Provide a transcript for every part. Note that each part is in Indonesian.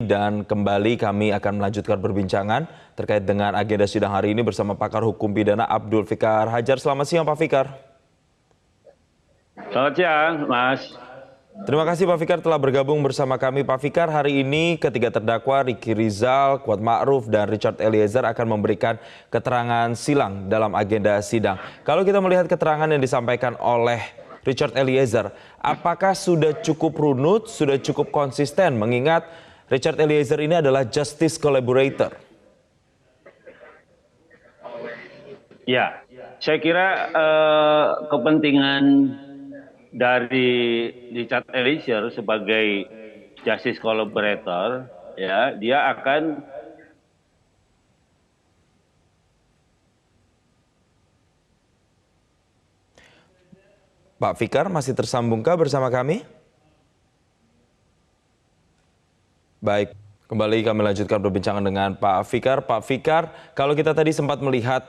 dan kembali kami akan melanjutkan perbincangan terkait dengan agenda sidang hari ini bersama pakar hukum pidana Abdul Fikar Hajar. Selamat siang Pak Fikar. Selamat siang, Mas. Terima kasih Pak Fikar telah bergabung bersama kami. Pak Fikar, hari ini ketiga terdakwa Ricky Rizal, Kuat Ma'ruf, dan Richard Eliezer akan memberikan keterangan silang dalam agenda sidang. Kalau kita melihat keterangan yang disampaikan oleh Richard Eliezer, apakah sudah cukup runut, sudah cukup konsisten mengingat Richard Eliezer ini adalah justice collaborator? Ya, saya kira kepentingan dari Richard Eliezer sebagai justice collaborator, ya, dia akan Pak Fikar masih tersambungkah bersama kami? Baik, kembali kami lanjutkan perbincangan dengan Pak Fikar. Pak Fikar, kalau kita tadi sempat melihat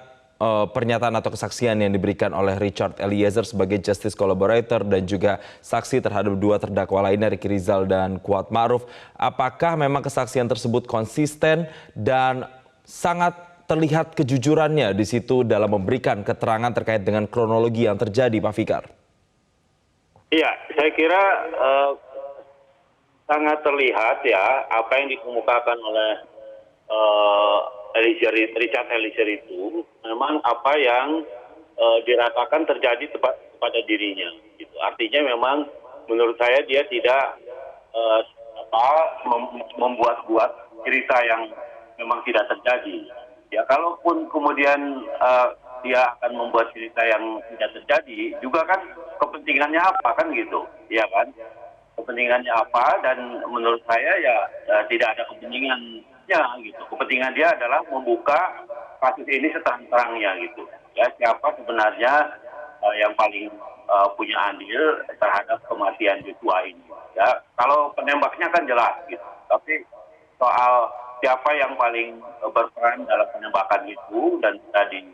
pernyataan atau kesaksian yang diberikan oleh Richard Eliezer sebagai justice collaborator dan juga saksi terhadap dua terdakwa lainnya Ricky Rizal dan Kuat Ma'ruf, apakah memang kesaksian tersebut konsisten dan sangat terlihat kejujurannya di situ dalam memberikan keterangan terkait dengan kronologi yang terjadi, Pak Fikar? Iya, saya kira sangat terlihat ya apa yang dikemukakan oleh Richard Eliezer itu memang apa yang dirasakan terjadi kepada dirinya. Gitu. Artinya memang menurut saya dia tidak membuat-buat cerita yang memang tidak terjadi. Ya kalaupun kemudian dia akan membuat cerita yang tidak terjadi, juga kan kepentingannya apa kan gitu, ya kan? Kepentingannya apa dan menurut saya ya tidak ada kepentingannya gitu. Kepentingan dia adalah membuka kasus ini seterang-terangnya gitu. Ya siapa sebenarnya yang paling punya andil terhadap kematian Joshua ini. Ya kalau penembaknya kan jelas gitu. Tapi soal siapa yang paling berperan dalam penembakan itu dan tadi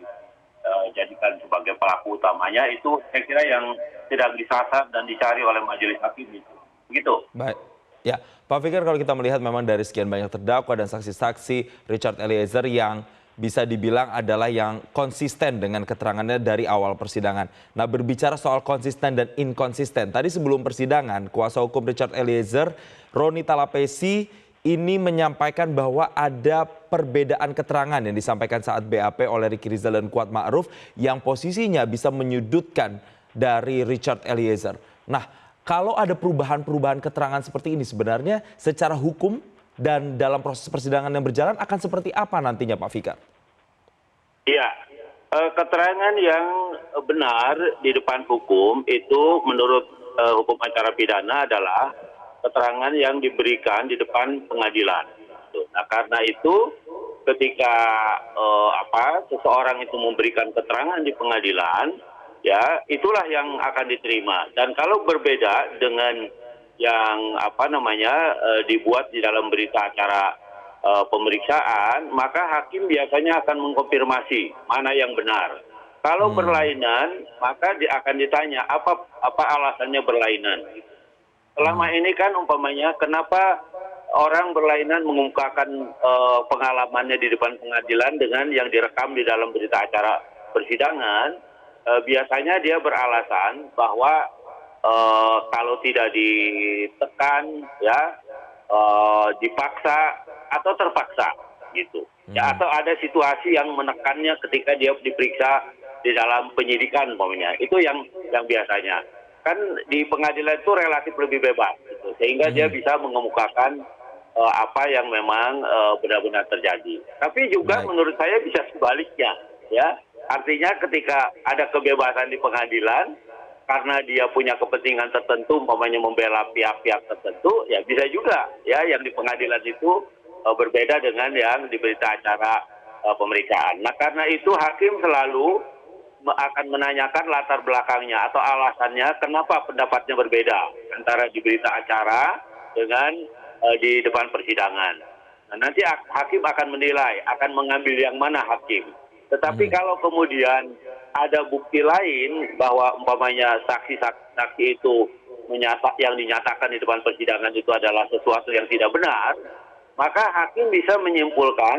jadikan sebagai pelaku utamanya itu saya kira yang tidak disasar dan dicari oleh majelis hakim itu. Begitu. Baik. Ya, Pak Fikar, kalau kita melihat memang dari sekian banyak terdakwa dan saksi-saksi Richard Eliezer yang bisa dibilang adalah yang konsisten dengan keterangannya dari awal persidangan. Nah, berbicara soal konsisten dan inkonsisten, tadi sebelum persidangan, kuasa hukum Richard Eliezer, Roni Talapesi, ini menyampaikan bahwa ada perbedaan keterangan yang disampaikan saat BAP oleh Ricky Rizal dan Kuat Ma'ruf yang posisinya bisa menyudutkan dari Richard Eliezer. Nah, kalau ada perubahan-perubahan keterangan seperti ini sebenarnya secara hukum dan dalam proses persidangan yang berjalan akan seperti apa nantinya Pak Fikar? Iya, keterangan yang benar di depan hukum itu menurut hukum acara pidana adalah keterangan yang diberikan di depan pengadilan. Nah, karena itu ketika seseorang itu memberikan keterangan di pengadilan, ya itulah yang akan diterima. Dan kalau berbeda dengan yang dibuat di dalam berita acara pemeriksaan, maka hakim biasanya akan mengkonfirmasi mana yang benar. Kalau berlainan, maka akan ditanya apa alasannya berlainan. Selama ini kan umpamanya kenapa orang berlainan mengungkapkan pengalamannya di depan pengadilan dengan yang direkam di dalam berita acara persidangan, biasanya dia beralasan bahwa kalau tidak ditekan, ya dipaksa atau terpaksa, gitu. Ya atau ada situasi yang menekannya ketika dia diperiksa di dalam penyidikan, umpamanya. Itu yang biasanya. Kan di pengadilan itu relatif lebih bebas, gitu. Sehingga dia bisa mengemukakan apa yang memang benar-benar terjadi. Tapi juga menurut saya bisa sebaliknya, ya. Artinya ketika ada kebebasan di pengadilan, karena dia punya kepentingan tertentu, umpamanya membela pihak-pihak tertentu, ya bisa juga, ya yang di pengadilan itu berbeda dengan yang di berita acara pemeriksaan. Nah karena itu hakim selalu akan menanyakan latar belakangnya atau alasannya kenapa pendapatnya berbeda antara di berita acara dengan di depan persidangan. Nah, nanti hakim akan menilai, akan mengambil yang mana hakim. Tetapi kalau kemudian ada bukti lain bahwa umpamanya saksi-saksi itu yang dinyatakan di depan persidangan itu adalah sesuatu yang tidak benar, maka hakim bisa menyimpulkan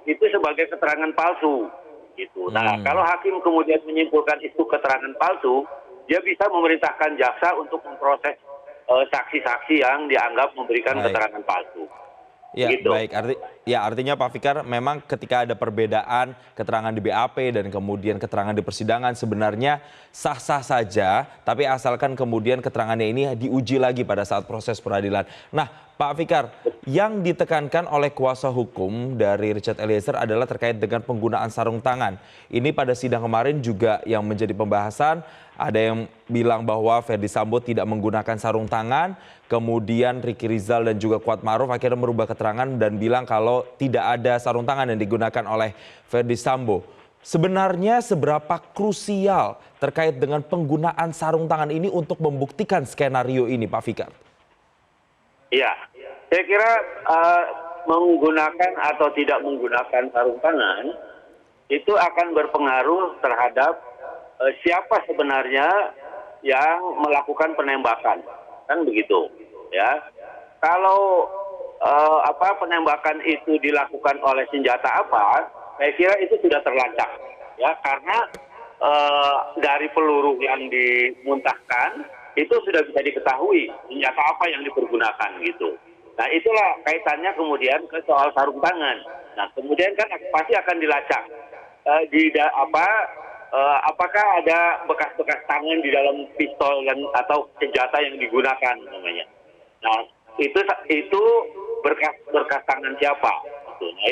itu sebagai keterangan palsu. Gitu. Nah, kalau hakim kemudian menyimpulkan itu keterangan palsu, dia bisa memerintahkan jaksa untuk memproses saksi-saksi yang dianggap memberikan Baik. keterangan palsu. Ya, Gitu. baik. Artinya Pak Fikar, memang ketika ada perbedaan keterangan di BAP dan kemudian keterangan di persidangan sebenarnya sah-sah saja, tapi asalkan kemudian keterangannya ini diuji lagi pada saat proses peradilan. Nah, Pak Fikar, yang ditekankan oleh kuasa hukum dari Richard Eliezer adalah terkait dengan penggunaan sarung tangan. Ini pada sidang kemarin juga yang menjadi pembahasan, ada yang bilang bahwa Ferdy Sambo tidak menggunakan sarung tangan, kemudian Ricky Rizal dan juga Kuat Maruf akhirnya merubah keterangan dan bilang kalau tidak ada sarung tangan yang digunakan oleh Ferdy Sambo. Sebenarnya seberapa krusial terkait dengan penggunaan sarung tangan ini untuk membuktikan skenario ini, Pak Fikar? Iya, saya kira menggunakan atau tidak menggunakan sarung tangan itu akan berpengaruh terhadap siapa sebenarnya yang melakukan penembakan, kan begitu, ya. Kalau penembakan itu dilakukan oleh senjata apa, saya kira itu sudah terlacak, ya, karena dari peluru yang dimuntahkan itu sudah bisa diketahui senjata apa yang dipergunakan gitu. Nah, itulah kaitannya kemudian ke soal sarung tangan. Nah, kemudian kan pasti akan dilacak apakah ada bekas-bekas tangan di dalam pistol atau senjata yang digunakan namanya. Nah, itu berkas tangan siapa? Gitu. Nah,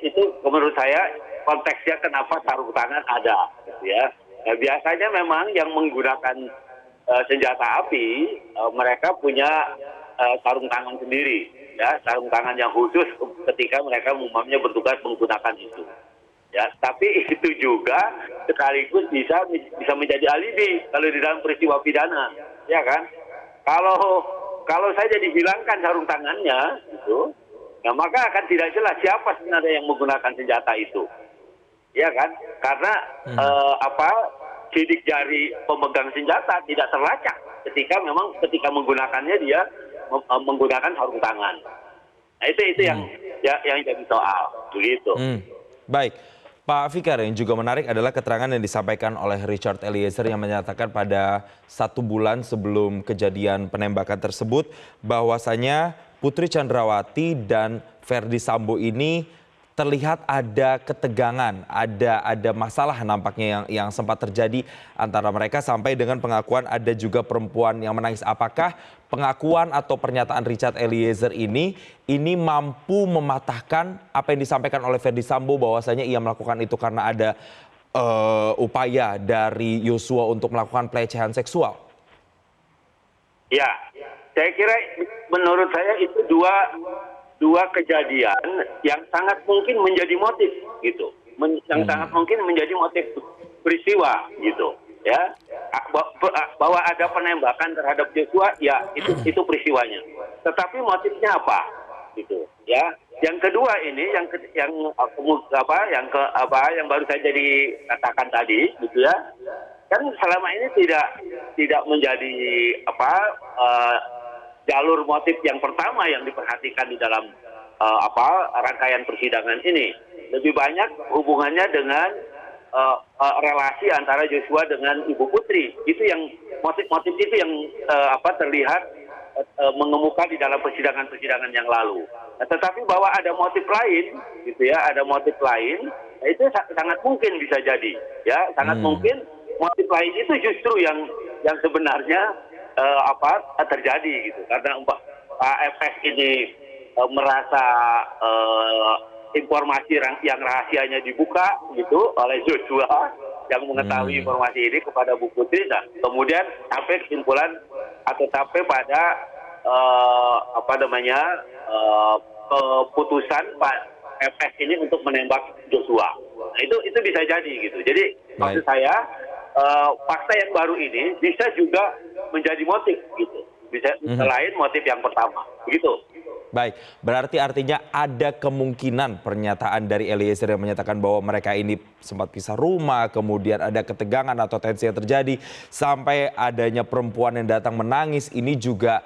itu menurut saya konteksnya kenapa sarung tangan ada, gitu ya. Nah, biasanya memang yang menggunakan senjata api, mereka punya sarung tangan sendiri, ya, sarung tangan yang khusus ketika mereka umumnya bertugas menggunakan itu. Ya, tapi itu juga sekaligus bisa menjadi alibi kalau di dalam peristiwa pidana, ya kan? Kalau saja dihilangkan sarung tangannya, gitu, nah maka akan tidak jelas siapa sebenarnya yang menggunakan senjata itu, ya kan? Karena sidik jari pemegang senjata tidak terlacak ketika menggunakannya dia menggunakan sarung tangan. Nah, itu yang jadi soal, begitu. Baik. Pak Fikar, yang juga menarik adalah keterangan yang disampaikan oleh Richard Eliezer yang menyatakan pada 1 bulan sebelum kejadian penembakan tersebut bahwasanya Putri Chandrawati dan Ferdy Sambo ini terlihat ada ketegangan, ada masalah nampaknya yang sempat terjadi antara mereka sampai dengan pengakuan ada juga perempuan yang menangis. Apakah pengakuan atau pernyataan Richard Eliezer ini mampu mematahkan apa yang disampaikan oleh Ferdy Sambo bahwasanya ia melakukan itu karena ada upaya dari Yosua untuk melakukan pelecehan seksual? Ya, saya kira menurut saya itu dua kejadian yang sangat mungkin menjadi motif gitu, yang sangat mungkin menjadi motif peristiwa gitu, ya. Bahwa ada penembakan terhadap Joshua, ya itu peristiwanya. Tetapi motifnya apa, gitu, ya. Yang kedua ini, yang baru saja dikatakan tadi, gitu ya. Kan selama ini tidak menjadi jalur motif yang pertama yang diperhatikan di dalam rangkaian persidangan ini. Lebih banyak hubungannya dengan relasi antara Joshua dengan Ibu Putri. Itu yang motif-motif itu yang terlihat mengemuka di dalam persidangan-persidangan yang lalu. Nah, tetapi bahwa ada motif lain, gitu ya, ada motif lain, nah itu sangat mungkin bisa jadi, ya, sangat mungkin motif lain itu justru yang sebenarnya terjadi gitu, karena Pak FS ini merasa informasi yang rahasianya dibuka gitu oleh Joshua yang mengetahui informasi ini kepada Bu Putri. Nah, kemudian sampai kesimpulan atau sampai pada keputusan Pak FS ini untuk menembak Joshua. Nah, itu bisa jadi gitu. Jadi maksud saya fakta yang baru ini bisa juga menjadi motif gitu. Bisa selain motif yang pertama. Begitu. Baik, berarti artinya ada kemungkinan pernyataan dari Eliezer yang menyatakan bahwa mereka ini sempat pisah rumah, kemudian ada ketegangan atau tensi yang terjadi, sampai adanya perempuan yang datang menangis, ini juga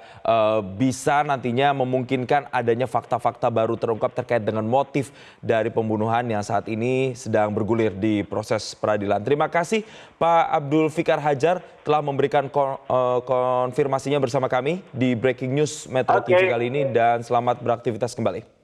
bisa nantinya memungkinkan adanya fakta-fakta baru terungkap terkait dengan motif dari pembunuhan yang saat ini sedang bergulir di proses peradilan. Terima kasih Pak Abdul Fikar Hajar telah memberikan konfirmasinya bersama kami di Breaking News Metro TV kali ini, dan selamat beraktivitas kembali.